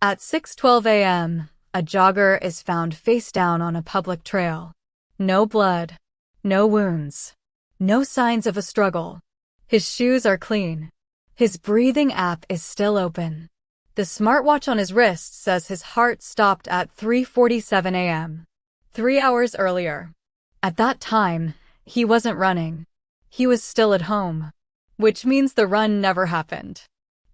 At 6:12 a.m., a jogger is found face down on a public trail. No blood, no wounds, no signs of a struggle. His shoes are clean. His breathing app is still open. The smartwatch on his wrist says his heart stopped at 3:47 a.m., 3 hours earlier. At that time, he wasn't running. He was still at home, which means the run never happened.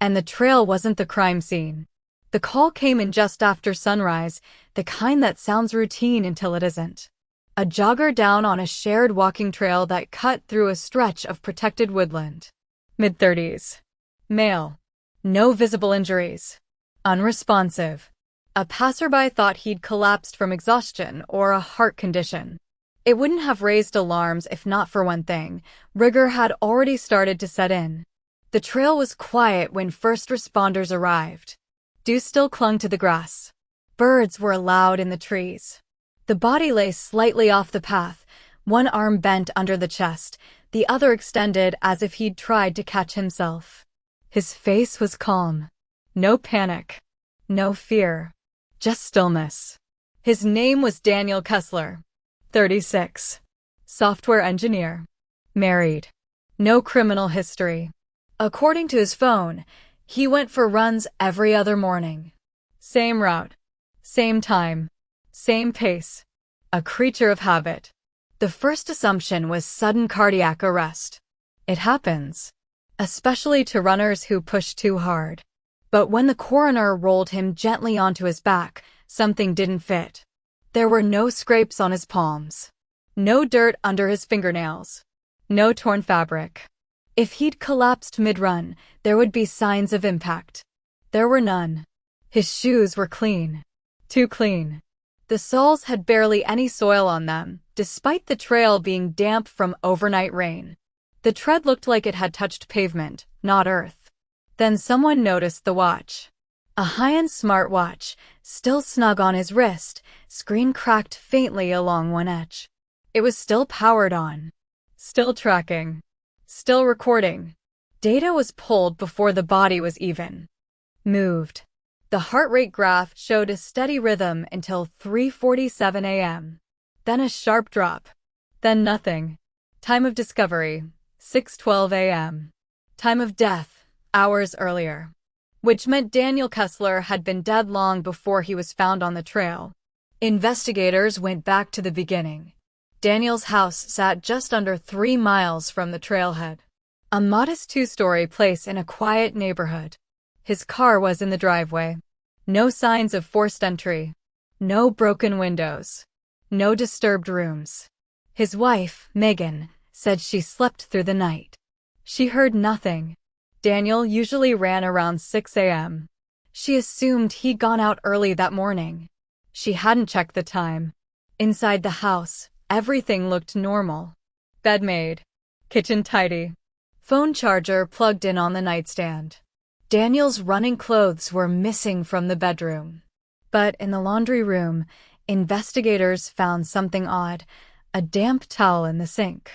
And the trail wasn't the crime scene. The call came in just after sunrise, the kind that sounds routine until it isn't. A jogger down on a shared walking trail that cut through a stretch of protected woodland. Mid-30s. Male. No visible injuries. Unresponsive. A passerby thought he'd collapsed from exhaustion or a heart condition. It wouldn't have raised alarms if not for one thing. Rigor had already started to set in. The trail was quiet when first responders arrived. Dew still clung to the grass. Birds were loud in the trees. The body lay slightly off the path, one arm bent under the chest, the other extended as if he'd tried to catch himself. His face was calm. No panic. No fear. Just stillness. His name was Daniel Kessler. 36. Software engineer. Married. No criminal history. According to his phone, he went for runs every other morning. Same route. Same time. Same pace. A creature of habit. The first assumption was sudden cardiac arrest. It happens, especially to runners who push too hard. But when the coroner rolled him gently onto his back, something didn't fit. There were no scrapes on his palms. No dirt under his fingernails. No torn fabric. If he'd collapsed mid-run, there would be signs of impact. There were none. His shoes were clean. Too clean. The soles had barely any soil on them, despite the trail being damp from overnight rain. The tread looked like it had touched pavement, not earth. Then someone noticed the watch. A high-end smartwatch, still snug on his wrist, screen cracked faintly along one edge. It was still powered on. Still tracking. Still recording. Data was pulled before the body was even moved. The heart rate graph showed a steady rhythm until 3:47 a.m. Then a sharp drop. Then nothing. Time of discovery, 6:12 a.m. Time of death, hours earlier. Which meant Daniel Kessler had been dead long before he was found on the trail. Investigators went back to the beginning. Daniel's house sat just under 3 miles from the trailhead. A modest 2-story place in a quiet neighborhood. His car was in the driveway. No signs of forced entry. No broken windows. No disturbed rooms. His wife, Megan, said she slept through the night. She heard nothing. Daniel usually ran around 6 a.m. She assumed he'd gone out early that morning. She hadn't checked the time. Inside the house, everything looked normal. Bed made. Kitchen tidy. Phone charger plugged in on the nightstand. Daniel's running clothes were missing from the bedroom. But in the laundry room, investigators found something odd. A damp towel in the sink.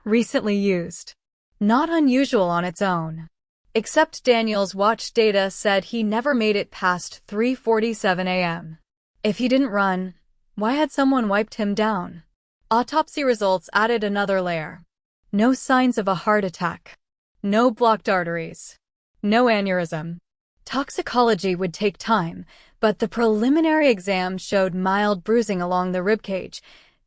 Recently used. Not unusual on its own. Except Daniel's watch data said he never made it past 3:47 a.m. If he didn't run, why had someone wiped him down? Autopsy results added another layer. No signs of a heart attack. No blocked arteries. No aneurysm. Toxicology would take time, but the preliminary exam showed mild bruising along the ribcage,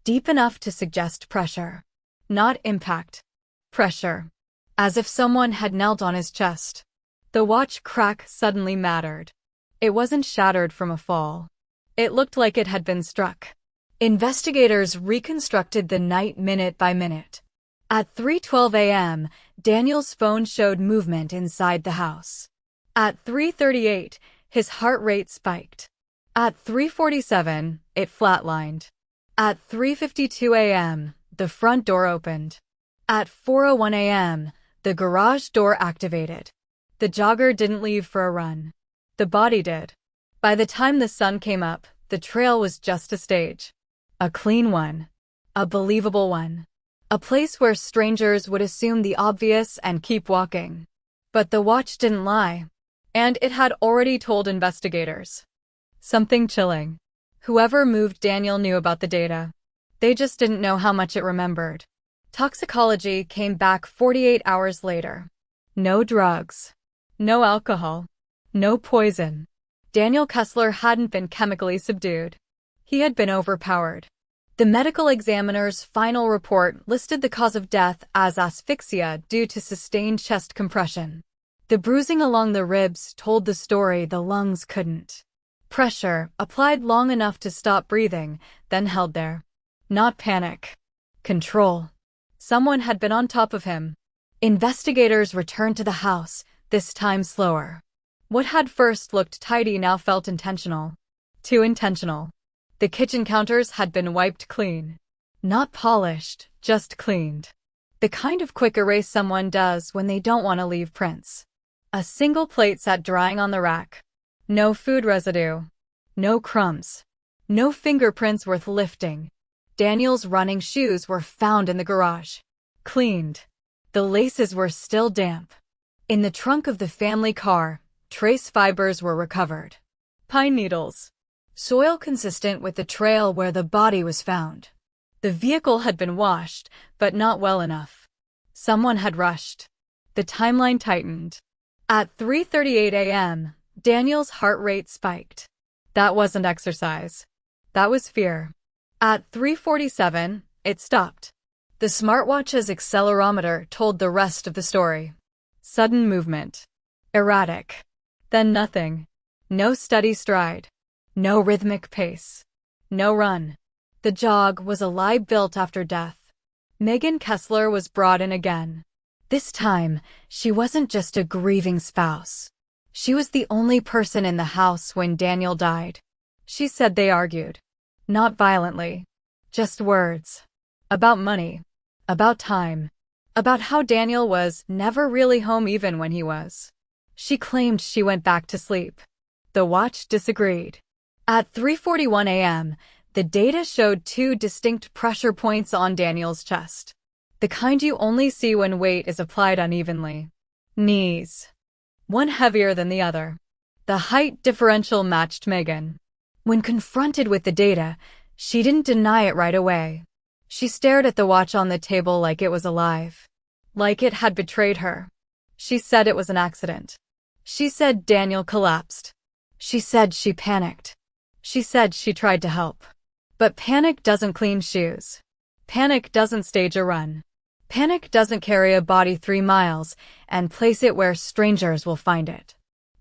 deep enough to suggest pressure. Not impact. Pressure. As if someone had knelt on his chest. The watch crack suddenly mattered. It wasn't shattered from a fall. It looked like it had been struck. Investigators reconstructed the night minute by minute. At 3:12 a.m., Daniel's phone showed movement inside the house. At 3:38, his heart rate spiked. At 3:47, it flatlined. At 3:52 a.m., the front door opened. At 4:01 a.m., the garage door activated. The jogger didn't leave for a run. The body did. By the time the sun came up, the trail was just a stage. A clean one. A believable one. A place where strangers would assume the obvious and keep walking. But the watch didn't lie. And it had already told investigators. Something chilling. Whoever moved Daniel knew about the data. They just didn't know how much it remembered. Toxicology came back 48 hours later. No drugs. No alcohol. No poison. Daniel Kessler hadn't been chemically subdued. He had been overpowered. The medical examiner's final report listed the cause of death as asphyxia due to sustained chest compression. The bruising along the ribs told the story the lungs couldn't. Pressure, applied long enough to stop breathing, then held there. Not panic. Control. Someone had been on top of him. Investigators returned to the house, this time slower. What had first looked tidy now felt intentional. Too intentional. The kitchen counters had been wiped clean. Not polished, just cleaned. The kind of quick erase someone does when they don't want to leave prints. A single plate sat drying on the rack. No food residue. No crumbs. No fingerprints worth lifting. Daniel's running shoes were found in the garage. Cleaned. The laces were still damp. In the trunk of the family car, trace fibers were recovered. Pine needles. Soil consistent with the trail where the body was found. The vehicle had been washed, but not well enough. Someone had rushed. The timeline tightened. At 3:38 a.m., Daniel's heart rate spiked. That wasn't exercise. That was fear. At 3:47, it stopped. The smartwatch's accelerometer told the rest of the story. Sudden movement. Erratic. Then nothing. No steady stride. No rhythmic pace. No run. The jog was a lie built after death. Megan Kessler was brought in again. This time, she wasn't just a grieving spouse. She was the only person in the house when Daniel died. She said they argued. Not violently. Just words. About money. About time. About how Daniel was never really home even when he was. She claimed she went back to sleep. The watch disagreed. At 3:41 a.m., the data showed two distinct pressure points on Daniel's chest. The kind you only see when weight is applied unevenly. Knees. One heavier than the other. The height differential matched Megan. When confronted with the data, she didn't deny it right away. She stared at the watch on the table like it was alive. Like it had betrayed her. She said it was an accident. She said Daniel collapsed. She said she panicked. She said she tried to help. But panic doesn't clean shoes. Panic doesn't stage a run. Panic doesn't carry a body 3 miles and place it where strangers will find it.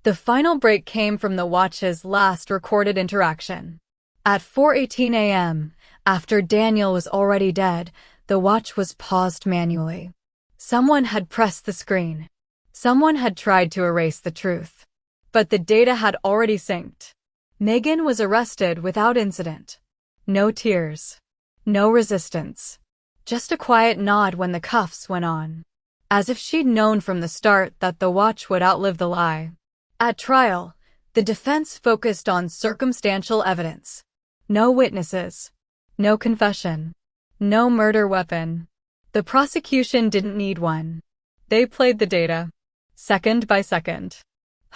The final break came from the watch's last recorded interaction. At 4:18 a.m., after Daniel was already dead, the watch was paused manually. Someone had pressed the screen. Someone had tried to erase the truth. But the data had already synced. Megan was arrested without incident. No tears. No resistance. Just a quiet nod when the cuffs went on. As if she'd known from the start that the watch would outlive the lie. At trial, the defense focused on circumstantial evidence. No witnesses. No confession. No murder weapon. The prosecution didn't need one. They played the data. Second by second.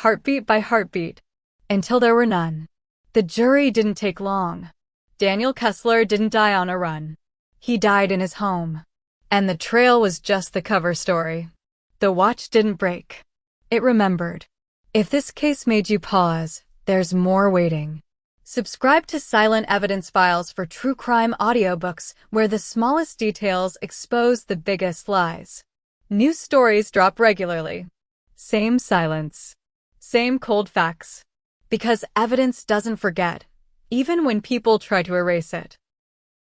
Heartbeat by heartbeat. Until there were none. The jury didn't take long. Daniel Kessler didn't die on a run. He died in his home. And the trail was just the cover story. The watch didn't break. It remembered. If this case made you pause, there's more waiting. Subscribe to Silent Evidence Files for true crime audiobooks where the smallest details expose the biggest lies. New stories drop regularly. Same silence. Same cold facts. Because evidence doesn't forget, even when people try to erase it.